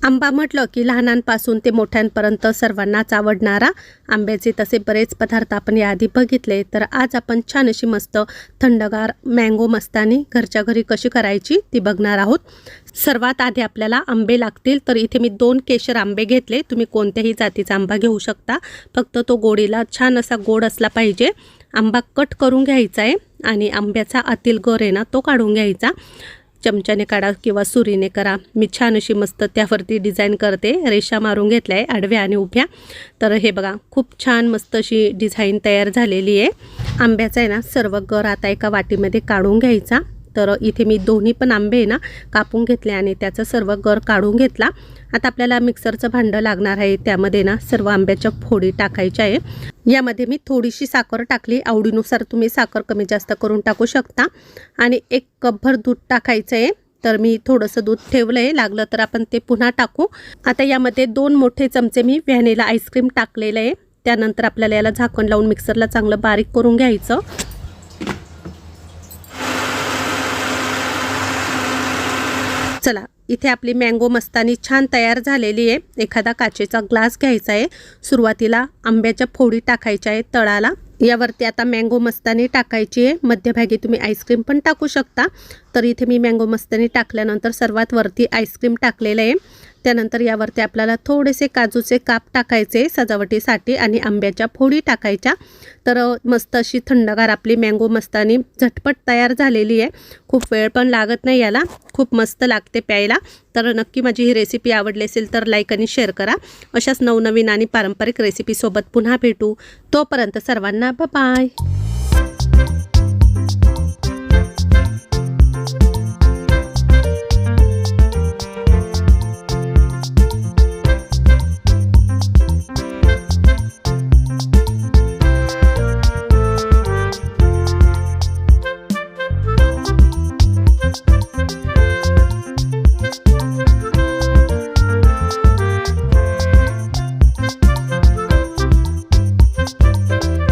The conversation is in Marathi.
आंबा म्हटलं की लहानांपासून ते मोठ्यांपर्यंत सर्वांनाच आवडणारा आंब्याचे तसे बरेच पदार्थ आपण याआधी बघितले। तर आज आपण छान अशी मस्त थंडगार मँगो मस्तानी घरच्या घरी कशी करायची ती बघणार आहोत। सर्वात आधी आपल्याला आंबे लागतील। तर इथे मी 2 केशर आंबे घेतले। तुम्ही कोणत्याही जातीचा आंबा घेऊ शकता, फक्त तो गोडीला छान असा गोड असला पाहिजे। आंबा कट करून घ्यायचा आहे आणि आंब्याचा आतील गर आहे ना तो काढून घ्यायचा। चमच्याने काढा किंवा सुरीने करा। मी छान अशी मस्त त्यावरती डिझाईन करते, रेषा मारून घेतल्या आहे आडव्या आणि उभ्या। तर हे बघा खूप छान मस्त अशी डिझाईन तयार झालेली आहे। आंब्याचा आहे ना सर्व गर आता एका वाटीमध्ये काढून घ्यायचा। तर इथे मी दोन्ही पण आंबे ना कापून घेतले आणि त्याचा सर्व गर काढून घेतला। आता आपल्याला मिक्सरचं भांडं लागणार आहे, त्यामध्ये ना सर्व आंब्याच्या फोडी टाकायच्या आहे। यामध्ये मी थोडीशी साखर टाकली, आवडीनुसार तुम्ही साखर कमी जास्त करून टाकू शकता। आणि 1 कपभर दूध टाकायचं आहे। तर मी थोडंसं दूध ठेवलं आहे, लागलं तर आपण ते पुन्हा टाकू। आता यामध्ये 2 मोठे चमचे मी व्हॅनिला आईस्क्रीम टाकलेलं आहे। त्यानंतर आपल्याला याला झाकण लावून मिक्सरला चांगलं बारीक करून घ्यायचं। चला इथे आपली मँगो मस्तानी छान तयार झालेली आहे। एखादा काचेचा ग्लास घ्यायचा आहे। सुरुवातीला आंब्याच्या फोडी टाकायच्या आहेत तळाला। यावरती आता मँगो मस्तानी टाकायची आहे। मध्यभागी तुम्ही आईस्क्रीम पण टाकू शकता। तर इथे मी मँगो मस्तानी टाकल्यानंतर सर्वात वरती आईस्क्रीम टाकलेलं आहे। त्यानंतर यावरती आपल्याला थोडेसे काजूचे काप टाकायचे सजावटीसाठी आणि आंब्याच्या फोडी टाकायच्या। तर मस्त अशी थंडगार आपली मँगो मस्तानी झटपट तयार झालेली आहे। खूप वेळ पण लागत नाही याला, खूप मस्त लागते प्यायला। तर नक्की माझी ही रेसिपी आवडली असेल तर लाईक आणि शेअर करा। अशाच नवनवीन आणि पारंपरिक रेसिपीसोबत पुन्हा भेटू। तोपर्यंत सर्वांना बाय बाय।